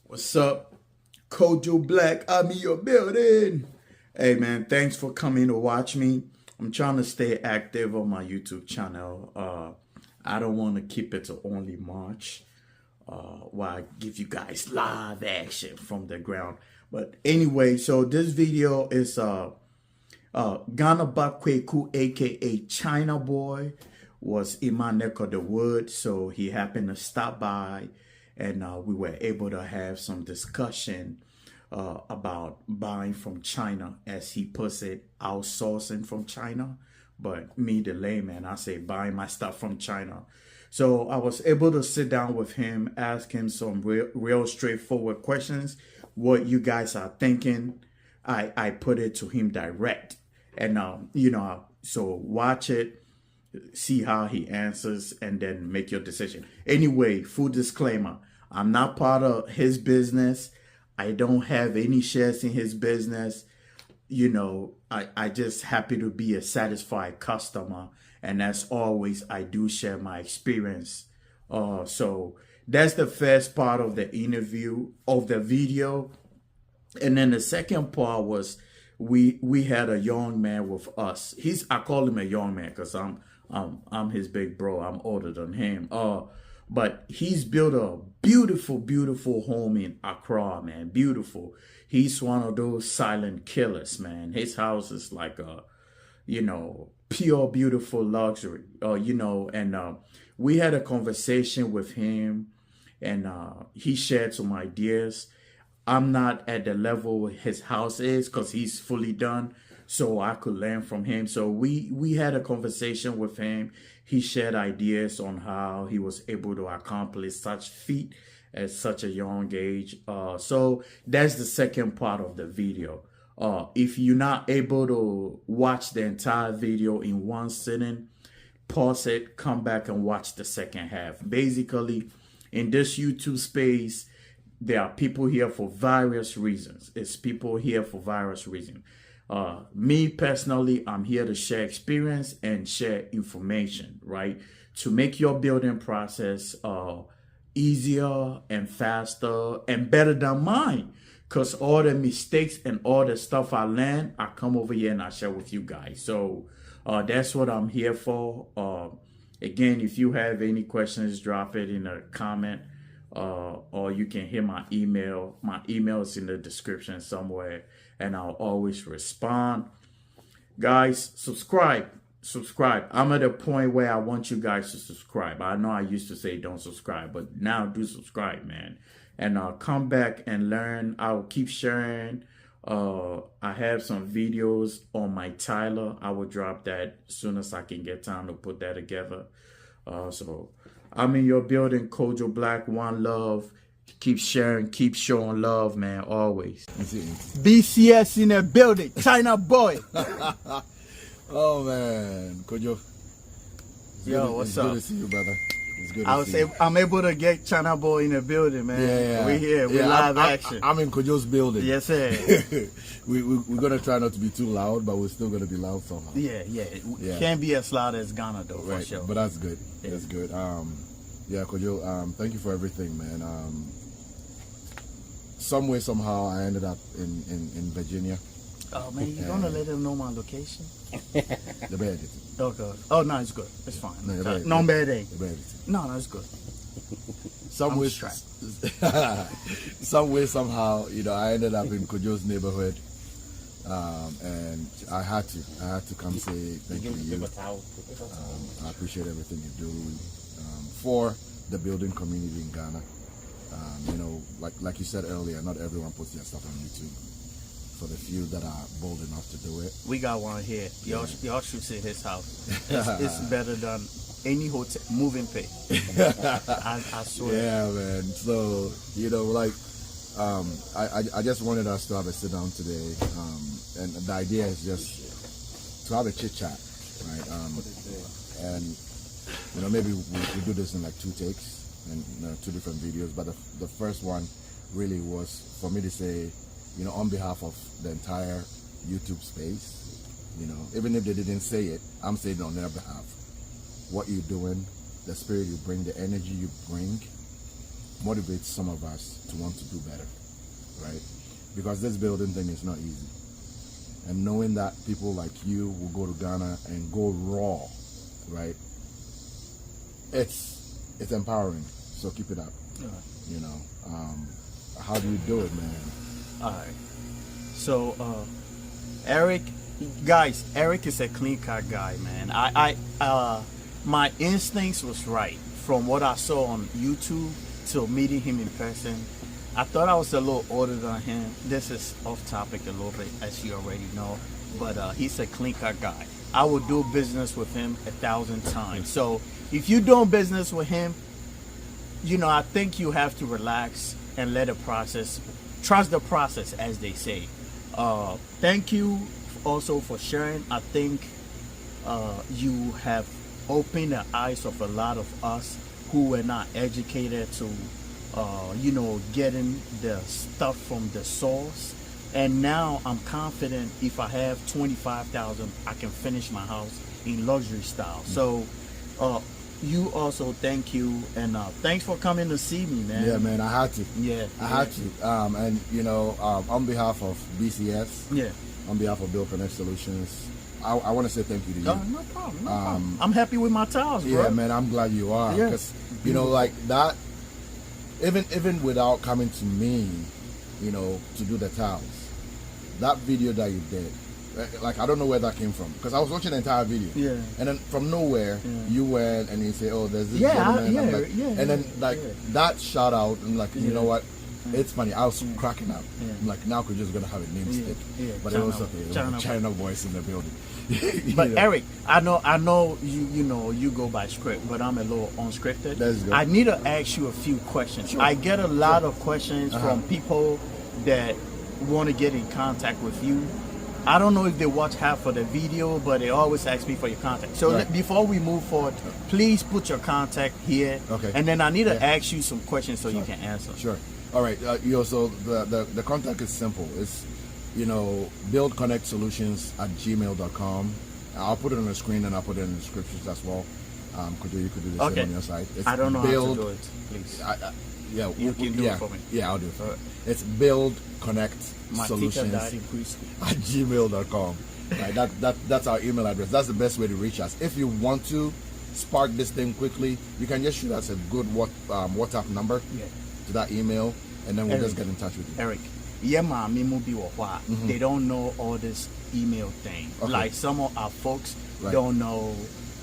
What's up? Kojo Black, I'm in your building. Hey man, thanks for coming to watch me. I'm trying to stay active on my YouTube channel. I don't want to keep it to only March while I give you guys live action from the ground. But anyway, so this video is Ghana Bakweku, aka China Boy, was in my neck of the woods, so he happened to stop by, and we were able to have some discussion about buying from China, as he puts it, outsourcing from China. But me, the layman, I say buying my stuff from China. So I was able to sit down with him, ask him some real straightforward questions. What you guys are thinking, I put it to him direct. And, so watch it, see how he answers, and then make your decision. Anyway, full disclaimer, I'm not part of his business. I don't have any shares in his business. I just happy to be a satisfied customer. And as always, I do share my experience. So that's the first part of the interview, of the video. And then the second part was we had a young man with us. I call him a young man because I'm his big bro. I'm older than him. But he's built a beautiful, beautiful home in Accra, man. Beautiful. He's one of those silent killers, man. His house is like a, pure, beautiful luxury, and we had a conversation with him, and he shared some ideas. I'm not at the level his house is because he's fully done, so I could learn from him. So we had a conversation with him. He shared ideas on how he was able to accomplish such feat at such a young age. So that's the second part of the video. If you're not able to watch the entire video in one sitting, pause it, come back and watch the second half. Basically, in this YouTube space, there are people here for various reasons. It's people here for various reasons. Me personally, I'm here to share experience and share information, right? To make your building process easier and faster and better than mine. Because all the mistakes and all the stuff I learned, I come over here and I share with you guys. So that's what I'm here for. Again, if you have any questions, drop it in a comment. Or you can hit my email. My email is in the description somewhere, and I'll always respond. Guys, subscribe. I'm at a point where I want you guys to subscribe. I know I used to say don't subscribe, but now do subscribe, man. And come back and learn. I'll keep sharing. I have some videos on my Tyler. I will drop that as soon as I can get time to put that together. So I'm in your building, Kojo Black, one love. Keep sharing, keep showing love, man, always. BCS in the building, China Boy. Oh man, Kojo. Yo, what's up? Good to see you, brother. It's good to see you. I'm able to get China Boy in the building, man. Yeah. We here, we live action. I'm in Kojo's building. Yes, sir. we're gonna try not to be too loud, but we're still gonna be loud somehow. Yeah. Can't be as loud as Ghana though, right. for sure. But that's good. Yeah. That's good. Yeah, Kojo, thank you for everything, man. Some way, somehow, I ended up in Virginia. Oh man, you gonna let them know my location? The bad. Okay. Oh no, it's good. It's fine. No bad day. The bad. No, it's good. Some way, somehow, I ended up in Kojo's neighborhood, and I had to come say thank you to you. I appreciate everything you do for the building community in Ghana. Like you said earlier, not everyone puts their stuff on YouTube. For the few that are bold enough to do it, we got one here. Y'all should see his house. It's better than any hotel moving pay. I swear. Yeah, man. So I just wanted us to have a sit down today, and the idea is just to have a chit chat, right? And maybe we do this in like 2 takes and 2 different videos. But the first one really was for me to say, on behalf of the entire YouTube space, even if they didn't say it, I'm saying it on their behalf. What you're doing, the spirit you bring, the energy you bring, motivates some of us to want to do better, right? Because this building thing is not easy. And knowing that people like you will go to Ghana and go raw, right? It's empowering. So keep it up. You know, how do you do it, man? All right. So, Eric, guys, Eric is a clean cut guy, man. My instincts was right from what I saw on YouTube till meeting him in person. I thought I was a little older than him. This is off topic a little bit, as you already know, but he's a clean cut guy. I would do business with him 1,000 times. So if you're doing business with him, you know, I think you have to relax and let the process, trust the process, as they say. Thank you also for sharing. I think you have opened the eyes of a lot of us who were not educated to, you know, getting the stuff from the source. And now I'm confident if I have 25,000, I can finish my house in luxury style. So you also thank you, and thanks for coming to see me, man. Yeah, man, I had to. Yeah, I had to. And you know, on behalf of BCS, yeah, on behalf of Bill Connect Solutions, I want to say thank you to you. no problem. No problem. I'm happy with my tiles, bro. Yeah, man, I'm glad you are. Yeah. Because you know, like that, even without coming to me, you know, to do the tiles, that video that you did, like, I don't know where that came from, because I was watching the entire video. Yeah. And then from nowhere, you went and you say, "Oh, there's this Yeah, gentleman." I'm yeah, like, yeah, and then like yeah. that shout out, and like, you know what? It's funny. I was cracking up. Yeah. I'm like, now we're just gonna have a name stick. Yeah. But China, it was okay. China. China boys in the building. But You know? Eric, I know you know you go by script, but I'm a little unscripted. That's good. I need to ask you a few questions. Sure. I get a lot of questions from people that want to get in contact with you. I don't know if they watch half of the video, but they always ask me for your contact. So Right. before we move forward, please put your contact here. Okay. And then I need to ask you some questions so you can answer. Sure. All right. So the contact is simple. It's, you know, buildconnectsolutions@gmail.com. I'll put it on the screen and I'll put it in the descriptions as well. You could do the same on your side. It's I don't know how build, to do it. Please. Yeah, You can do it for me. Yeah, I'll do it for you. Alright. It's buildconnect My teacher solutions died in preschool. at gmail.com. Right, that's our email address. That's the best way to reach us. If you want to spark this thing quickly, you can just shoot us a good WhatsApp number to that email, and then we'll just get in touch with you. Eric, they don't know all this email thing. Okay. Like some of our folks Right. don't know.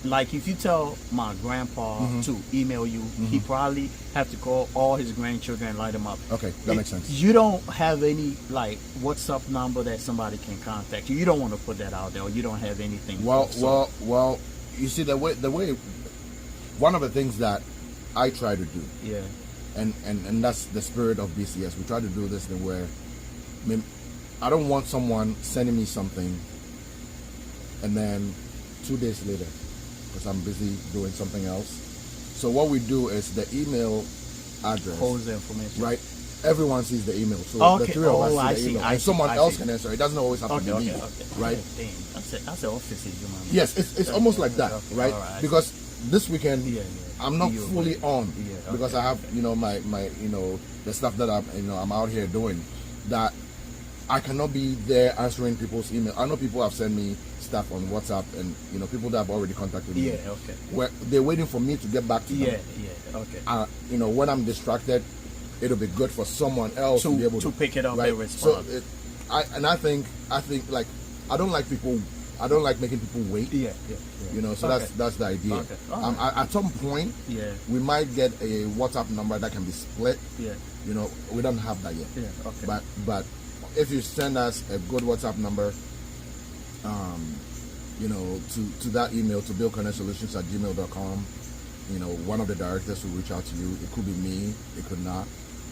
Like if you tell my grandpa to email you, he probably have to call all his grandchildren and light them up. Okay, that makes sense. You don't have any like WhatsApp number that somebody can contact you. You don't want to put that out there, or you don't have anything. Well. You see, the way one of the things that I try to do, Yeah. and that's the spirit of BCS. We try to do this thing where, I mean, I don't want someone sending me something, and then 2 days later, because I'm busy doing something else. So what we do is the email address Holds the information. right? Everyone sees the email, so Okay. the three of us I see the see, email, I and see, someone I else see. can answer. It doesn't always have to be me, right? Damn, that's an office, you man. Yes, it's almost like that, Okay, right? all right. Because this weekend I'm not You- fully on Yeah, because okay, I have my the stuff that I'm out here doing, that I cannot be there answering people's email. I know people have sent me stuff on WhatsApp, and people that have already contacted me. Yeah, okay. Where they're waiting for me to get back to them. Yeah, okay. When I'm distracted, it'll be good for someone else to be able to pick it up right? and respond. So I think like I don't like making people wait. Yeah. So Okay. that's the idea. Okay. All right. At some point, Yeah. we might get a WhatsApp number that can be split. Yeah. We don't have that yet. Yeah. Okay. But if you send us a good WhatsApp number, to that email, to buildconnectsolutions@gmail.com, one of the directors will reach out to you. It could be me, it could not,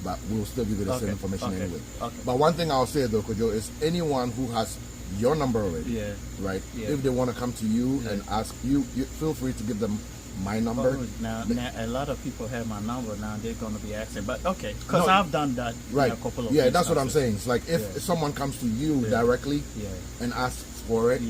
but we'll still give you the same information anyway. Okay. But one thing I'll say though, Kojo, is anyone who has your number already, Yeah. right? Yeah. If they want to come to you and ask you, feel free to give them my number. Now, a lot of people have my number now. They're going to be asking, but okay, because No, I've done that. Right. In a couple of that's what I'm instances. saying. It's like if someone comes to you directly and asks for it,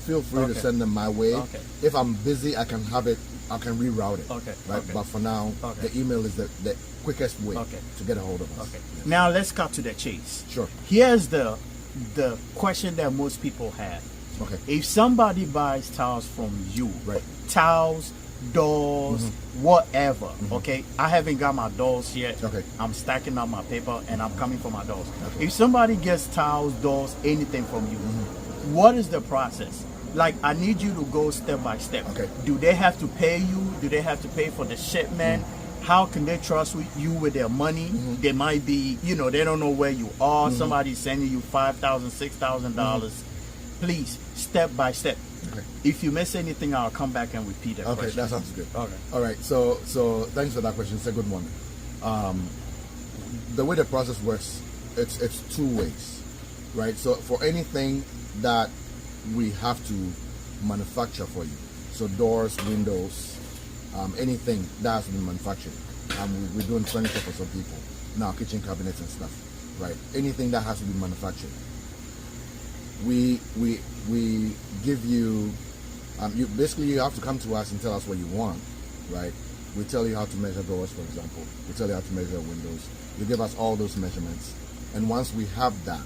feel free to send them my way. If I'm busy, I can reroute it. Right? But for now, the email is the quickest way to get a hold of us. Yes. Now let's cut to the chase. Sure. Here's the question that most people have. If somebody buys towels from you, towels, doors, whatever, I haven't got my doors yet. I'm stacking up my paper and I'm coming for my doors. If somebody gets towels, doors, anything from you, what is the process? Like, I need you to go step by step. Do they have to pay you? Do they have to pay for the shipment? How can they trust you with their money? They might be, they don't know where you are. Somebody's sending you $5,000, $6,000. Please, step by step. If you miss anything, I'll come back and repeat that question. That sounds good. All right. So thanks for that question. It's a good one. The way the process works, it's two ways, right? So for anything that we have to manufacture for you, so doors, windows, anything that has to be manufactured. We're doing furniture for some people now, kitchen cabinets and stuff, right? Anything that has to be manufactured. We give you, you have to come to us and tell us what you want, right? We tell you how to measure doors, for example. We tell you how to measure windows. You give us all those measurements, and once we have that,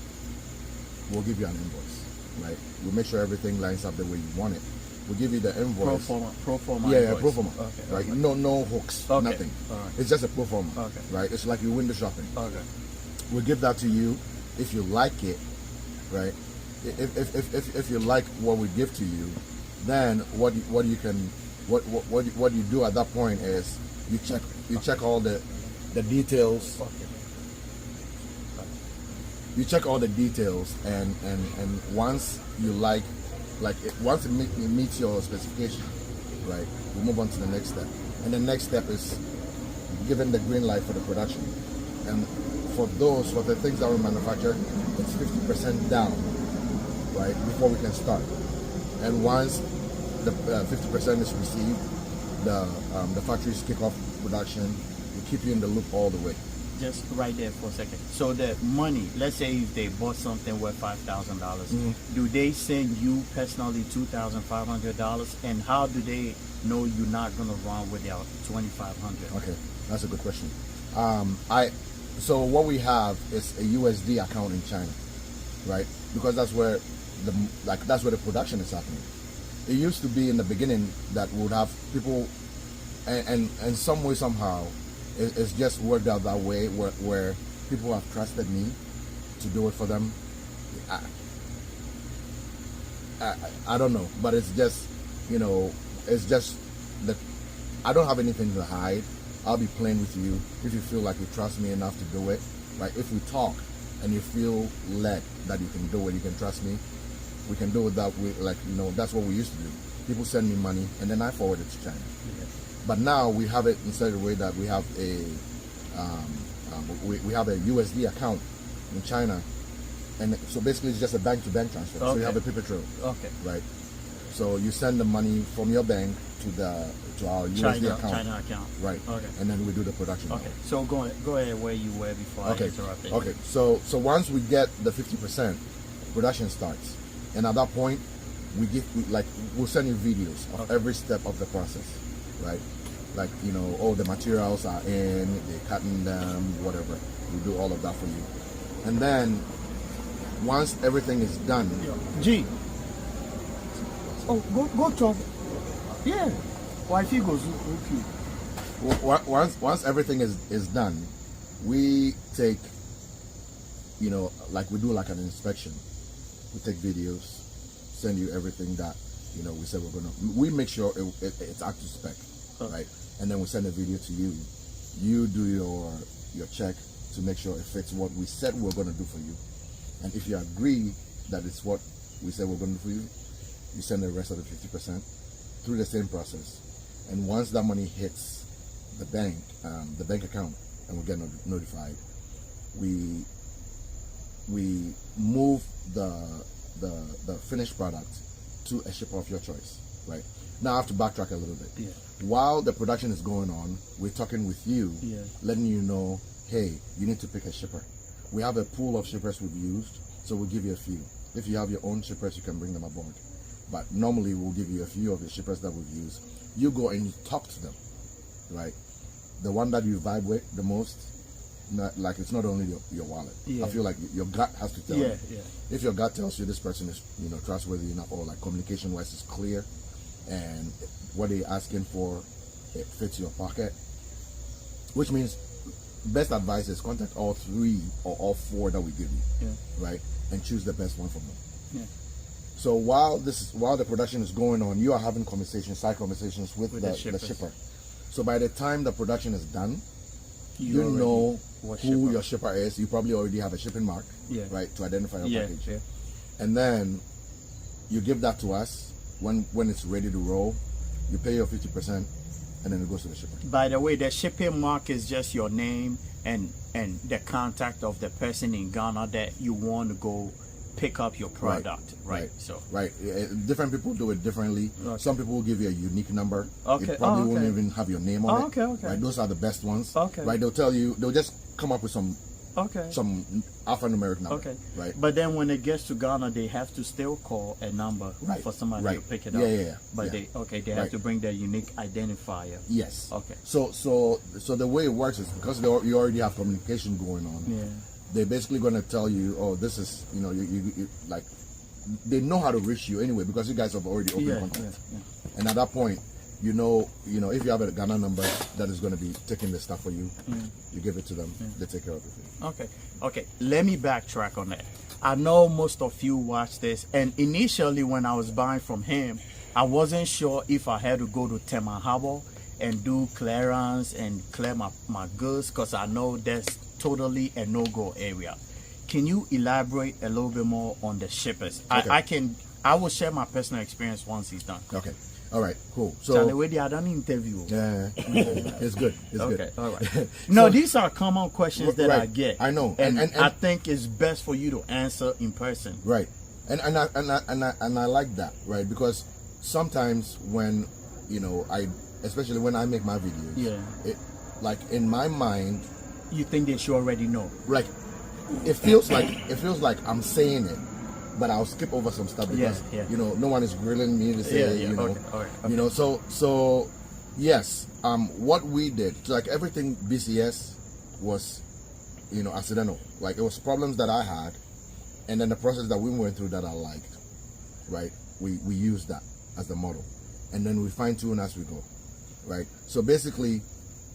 we'll give you an invoice, right? We'll make sure everything lines up the way you want it. We'll give you the invoice. Pro forma. Yeah, pro forma. Right? No hooks, nothing. It's just a pro forma, right? It's like your window shopping. We'll give that to you if you like it, right? If you like what we give to you, then what you do at that point is you check all the details. You check all the details, and once you once it meets your specification, right, we move on to the next step. And the next step is given the green light for the production. And for the things that we manufacture, it's 50% down, right, before we can start. And once the 50% is received, the factories kick off production. We keep you in the loop all the way. Just right there for a second. So the money, let's say if they bought something worth $5,000, do they send you personally $2,500? And how do they know you're not going to run with their $2,500? Okay, that's a good question. So what we have is a USD account in China, right? Because that's where the production is happening. It used to be in the beginning that we would have people, and some way somehow, it's just worked out that way where people have trusted me to do it for them. I don't know, but it's just, it's just that I don't have anything to hide. I'll be plain with you. If you feel like you trust me enough to do it, right? If we talk and you feel led that you can do it, you can trust me, we can do it that way. That's what we used to do. People send me money and then I forward it to China. But now we have it in such a way that we have a USD account in China, and so basically it's just a bank-to-bank transfer. So you have a paper trail, right? So you send the money from your bank to our USD account, China account, right? And then we do the production. So go ahead where you were before I interrupted you. So once we get the 50%, production starts, and at that point we'll send you videos of every step of the process. Right, the materials are in, they're cutting them, whatever. We do all of that for you, and then once everything is done, go talk. Yeah, wifey goes okay. Once everything is done, we take, we do an inspection. We take videos, send you everything that. We said we make sure it's up to spec, right? And then we send a video to you. You do your check to make sure it fits what we said we're going to do for you. And if you agree that it's what we said we're going to do for you, you send the rest of the 50% through the same process. And once that money hits the bank account, and we get notified, we move the finished product to a shipper of your choice, right? Now I have to backtrack a little bit. While the production is going on, we're talking with you, letting you know, hey, you need to pick a shipper. We have a pool of shippers we've used, so we'll give you a few. If you have your own shippers, you can bring them aboard. But normally we'll give you a few of the shippers that we've used. You go and you talk to them, right? The one that you vibe with the most, like it's not only your wallet. I feel like your gut has to tell you. If your gut tells you this person is, trustworthy enough, or like communication wise is clear, and what they're asking for, it fits your pocket, which means best advice is contact all 3 or all 4 that we give you, right? And choose the best one from them. So while the production is going on, you are having side conversations with the shipper. So by the time the production is done, you know who your shipper is. You probably already have a shipping mark, right, to identify your package. And then you give that to us. When it's ready to roll, you pay your 50%, and then it goes to the shipper. By the way, the shipping mark is just your name and the contact of the person in Ghana that you want to go pick up your product, right? So different people do it differently. Some people will give you a unique number. Okay. It probably won't even have your name on it. Okay. Right, those are the best ones. Okay. Right, they'll just come up with some alphanumeric number. Okay. Right. But then when it gets to Ghana, they have to still call a number for somebody to pick it up. But they have to bring their unique identifier. Yes. Okay. So the way it works is because you already have communication going on. They're basically going to tell you, oh, this is, you like, they know how to reach you anyway because you guys have already opened contact. And at that point, if you have a Ghana number that is going to be taking the stuff for you, you give it to them, they take care of it. Okay. Let me backtrack on that. I know most of you watch this, and initially when I was buying from him, I wasn't sure if I had to go to Tema Harbor and do clearance and clear my goods because I know that's totally a no-go area. Can you elaborate a little bit more on the shippers? Okay. I will share my personal experience once he's done. Okay. All right. Cool. So I don't interview. Yeah. It's good. It's good. All right. No, these are common questions that I get. I know, and I think it's best for you to answer in person. Right. And I like that, right? Because sometimes when especially when I make my videos, it, like in my mind, you think they should already know. Like it feels like I'm saying it, but I'll skip over some stuff because no one is grilling me to say So yes, what we did, like everything BCS was accidental. Like it was problems that I had, and then the process that we went through that I liked, right? We used that as the model, and then we fine tune as we go, right? So basically,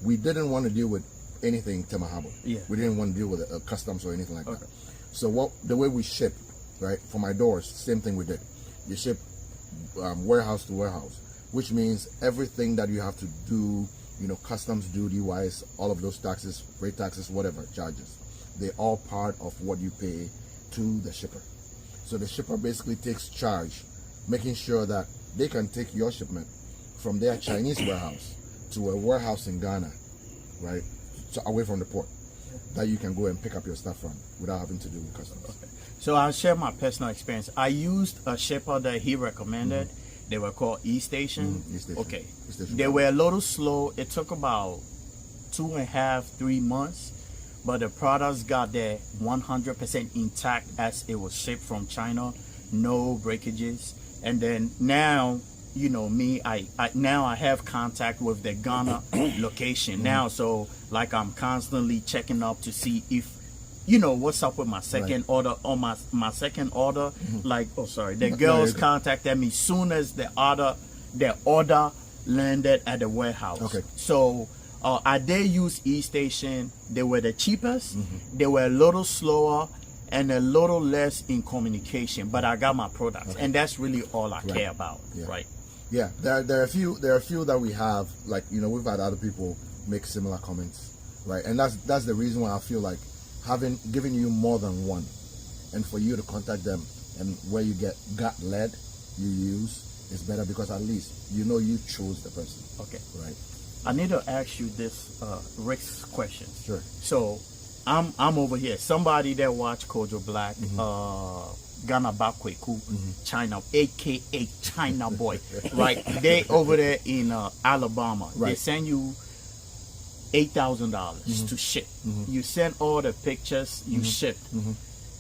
we didn't want to deal with anything Tema Harbor. We didn't want to deal with customs or anything like that. So the way we ship, right, for my doors, same thing we did. You ship warehouse to warehouse, which means everything that you have to do, customs duty wise, all of those taxes, freight taxes, whatever charges, they're all part of what you pay to the shipper. So the shipper basically takes charge, making sure that they can take your shipment from their Chinese warehouse to a warehouse in Ghana, right? So away from the port, that you can go and pick up your stuff from without having to do with customs. So I'll share my personal experience. I used a shipper that he recommended. They were called E-Station. E-Station. Okay. E-Station. They were a little slow. It took about 2.5, 3 months, but the products got there 100% intact as it was shipped from China, no breakages. And then now, me, I have contact with the Ghana location now, so like I'm constantly checking up to see if what's up with my second order. On my second order, the girls contacted me soon as the order landed at the warehouse. So I did use E-Station. They were the cheapest. They were a little slower and a little less in communication, but I got my products, and that's really all I care about, right? Yeah, there are a few that we have, like we've had other people make similar comments, right? And that's the reason why I feel like giving you more than one, and for you to contact them, and where you get gut led, you use is better because at least you chose the person. Okay. Right. I need to ask you this Rick's question. Sure. So I'm over here. Somebody that watch Kojo Black, Ghana Bakweku, China, aka China Boy, right? They over there in Alabama. Right. They send you $8,000 to ship. You send all the pictures, you shipped.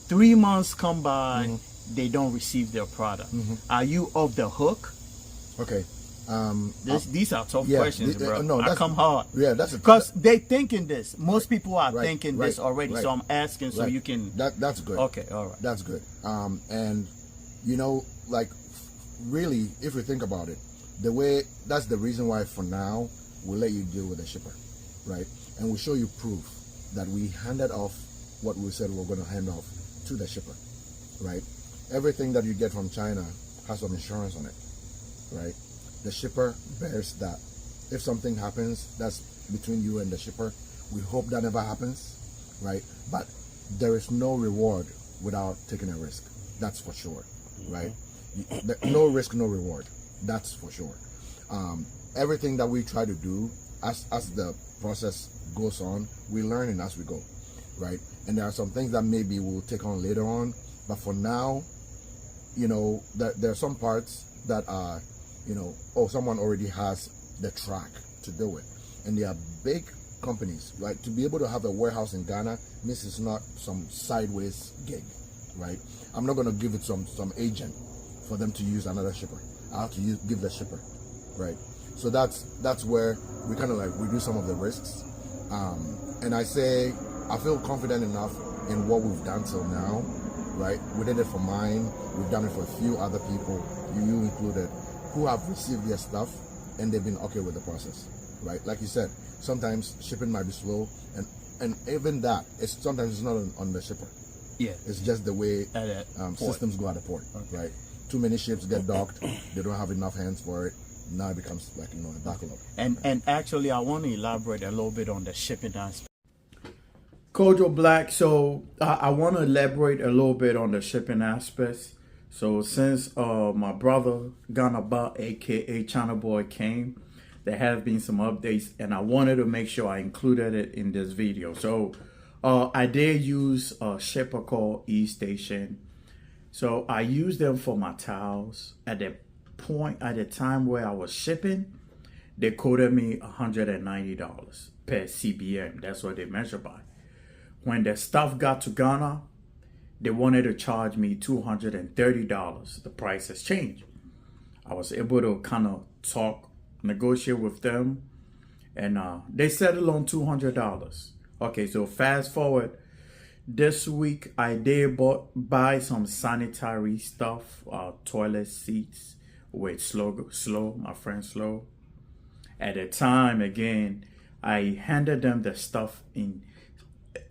3 months come by, they don't receive their product. Are you off the hook? Okay. These are tough yeah, questions, bro. No, I come hard. Yeah, that's because they thinking this. Most people are right, thinking right, this already. right, so I'm asking so right. you can. That's good. Okay, all right. That's good. And you know, like really, if you think about it, that's the reason why for now we'll let you deal with the shipper, right? And we'll show you proof that we handed off what we said we were going to hand off to the shipper, right? Everything that you get from China has some insurance on it, right? The shipper bears that. If something happens, that's between you and the shipper. We hope that never happens, right? But there is no reward without taking a risk. That's for sure, right? No risk, no reward. That's for sure. Everything that we try to do as the process goes on, we learn it as we go, right? And there are some things that maybe we'll take on later on, but for now, you know, there are some parts that are, you know, someone already has the track to do it, and they are big companies, right? To be able to have a warehouse in Ghana means it's not some sideways gig, right? I'm not going to give it some agent for them to use another shipper. I have to give the shipper, right? So that's where we kind of like reduce some of the risks. And I feel confident enough in what we've done till now, right? We did it for mine. We've done it for a few other people, you included, who have received their stuff and they've been okay with the process, right? Like you said, sometimes shipping might be slow, and even that, sometimes it's not on the shipper. Yeah, it's just the way systems go at the port, right? Too many ships get docked, they don't have enough hands for it. Now it becomes like, you know, a backlog. And actually, I want to elaborate a little bit on the shipping aspect. Kojo Black, so I want to elaborate a little bit on the shipping aspects. So since my brother Ghana Ba, aka China Boy, came, there have been some updates, and I wanted to make sure I included it in this video. So I did use a shipper called E-Station. So I used them for my towels. At the time where I was shipping, they quoted me $190 per CBM. That's what they measure by. When the stuff got to Ghana, they wanted to charge me $230. The price has changed. I was able to kind of negotiate with them, and they settled on $200. Okay, so fast forward. This week, I did buy some sanitary stuff, toilet seats with Slow, my friend Slow. At the time, again, I handed them the stuff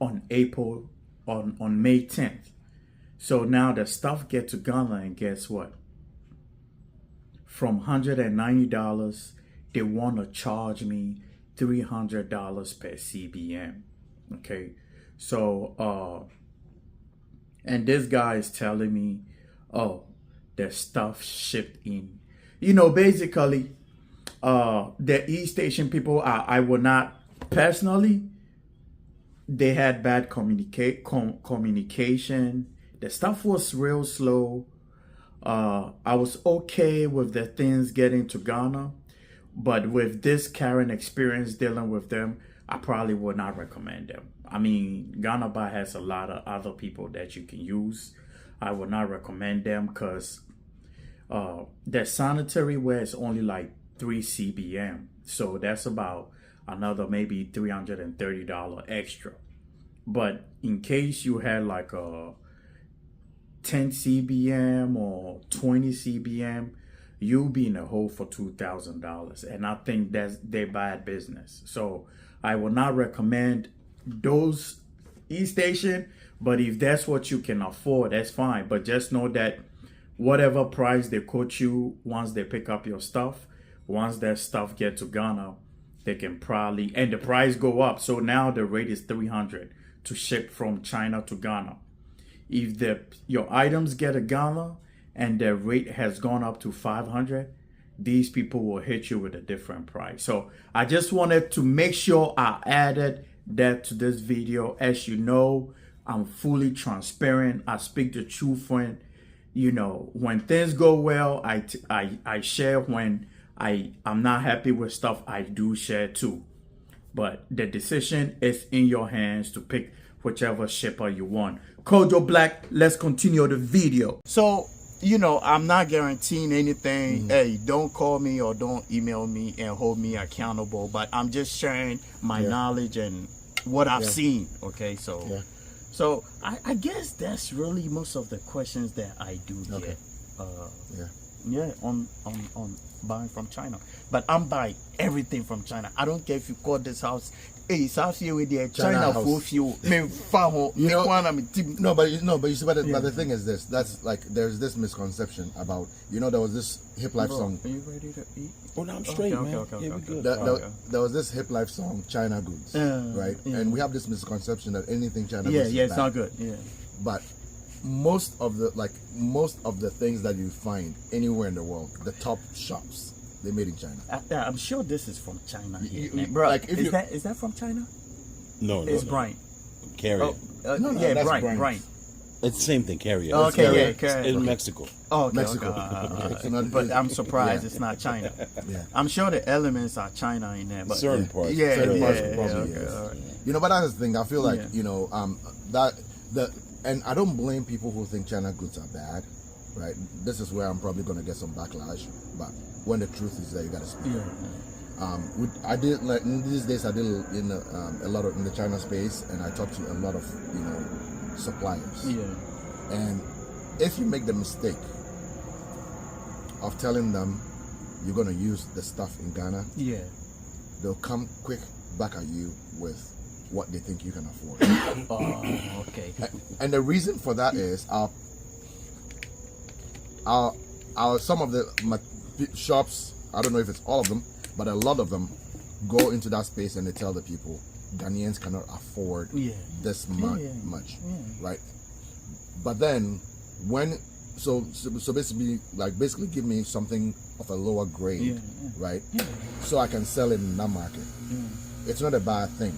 on May 10th. So now the stuff get to Ghana, and guess what? From $190, they want to charge me $300 per CBM. Okay, so and this guy is telling me, oh, the stuff shipped in. You know, basically, the E-Station people, I will not personally. They had bad communication. The stuff was real slow. I was okay with the things getting to Ghana, but with this current experience dealing with them, I probably would not recommend them. I mean, Ghana Bar has a lot of other people that you can use. I would not recommend them because their sanitary ware is only like 3 CBM. So that's about another maybe $330 extra. But in case you had like a 10 CBM or 20 CBM, you'll be in a hole for $2,000. And I think that's their bad business. So I will not recommend those E-Station, but if that's what you can afford, that's fine. But just know that whatever price they quote you once they pick up your stuff, once that stuff get to Ghana, they can probably, and the price go up. So now the rate is $300 to ship from China to Ghana. If your items get to Ghana and the rate has gone up to $500, these people will hit you with a different price. So I just wanted to make sure I added that to this video. As you know, I'm fully transparent. I speak the truth when, you know, when things go well, I share. When I'm not happy with stuff, I do share too. But the decision is in your hands to pick whichever shipper you want. Kojo Black, let's continue the video. So, I'm not guaranteeing anything. Hey, don't call me or don't email me and hold me accountable, but I'm just sharing my knowledge and what I've seen. Okay, so I guess that's really most of the questions that I do get. On buying from China. But I'm buying everything from China. I don't care if you call this house, hey, it's house here with the China full fuel. No, but you see, but the thing is this. That's like there's this misconception about there was this hip life song. Are you ready to eat? Oh no, I'm straight, man. Okay. There was this hip life song, China Goods, right? Yeah. And we have this misconception that anything China goods is it's bad. not good. Yeah. But most of the things that you find anywhere in the world, the top shops, they made in China. I'm sure this is from China. Bro, like is that from China? No, It's Brian. Carrier. that's Brian. It's the same thing, Carrier. Oh, okay, It's Carrier. in Mexico. Oh, okay, Mexico. okay. But I'm surprised it's not China. Yeah. I'm sure the elements are China in there, but Certain parts. Certain parts yeah, probably okay, yes. all right. But that's the thing. I feel like Yeah. and I don't blame people who think China goods are bad, right? This is where I'm probably gonna get some backlash, but when the truth is there, you gotta speak. I did like these days. I did in a lot of in the China space, and I talked to a lot of suppliers. Yeah. And if you make the mistake of telling them you're gonna use the stuff in Ghana, Yeah. they'll come quick back at you with what they think you can afford. Oh, okay. And the reason for that is our some of the shops, I don't know if it's all of them, but a lot of them go into that space and they tell the people Ghanaians cannot afford this much, right? But then so basically give me something of a lower grade, right? So I can sell it in that market. It's not a bad thing.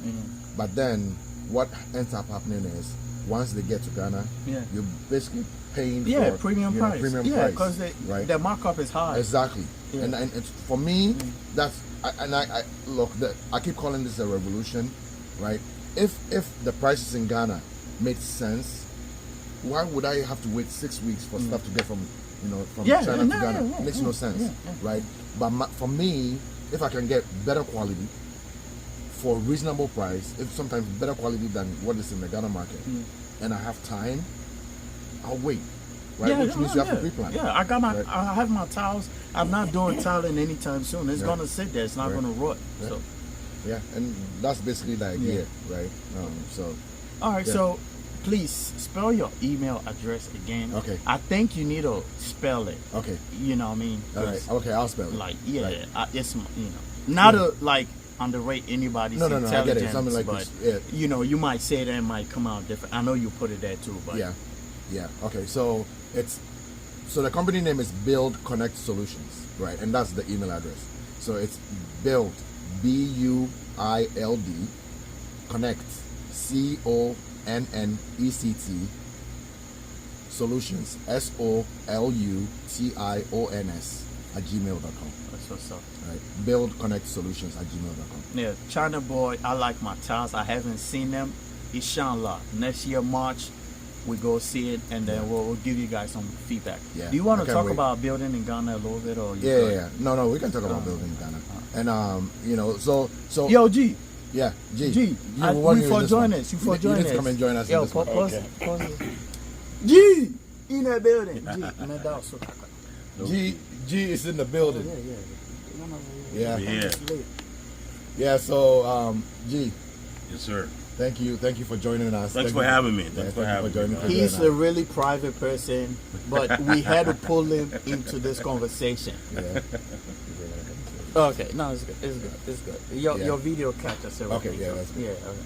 But then what ends up happening is once they get to Ghana, you're basically paying for premium price. Premium price. price. Because the markup is high. Exactly. And it's, for me, that's I look, I keep calling this a revolution, right? If the prices in Ghana made sense, why would I have to wait 6 weeks for stuff to get from China to Ghana? It makes no sense, right? But for me, if I can get better quality for a reasonable price, if sometimes better quality than what is in the Ghana market, and I have time, I'll wait. Right? Which means you have to pre-plan. Yeah, I have my tiles. I'm not doing tiling anytime soon. It's gonna sit there. It's not gonna rot. So yeah, and that's basically the idea, right? All right, so please spell your email address again. Okay. I think you need to spell it. Okay. You know what I mean? All right. Okay, I'll spell it. Like Right. not to like underrate anybody's intelligence. I get it. Something like but this. Yeah. you might say that it might come out different. I know you put it there too, but Yeah. Okay. So the company name is Build Connect Solutions, right? And that's the email address. So it's Build, BUILD, Connect, CONNECT, Solutions, SOLUTIONS @gmail.com. That's what's up. Right. Build Connect Solutions @gmail.com. Yeah, China boy, I like my tiles. I haven't seen them. Inshallah, next year March, we go see it, and then we'll give you guys some feedback. Yeah. Do you want to talk wait. about building in Ghana a little bit, or No, we can talk about building in Ghana, and so Yo, G. Yeah, G. You for joining us. You for joining us. You need to come and join us. Yo, in this one. pause. G in that building. G in that house. G is in the building. Yeah. So, G. Yes, sir. Thank you for joining us. Thanks for having me. Thanks for having me. He's a really private person, but we had to pull him into this conversation. Yeah. Okay, no, it's good. Your video captures everything. Okay, yeah, that's good. Yeah, okay.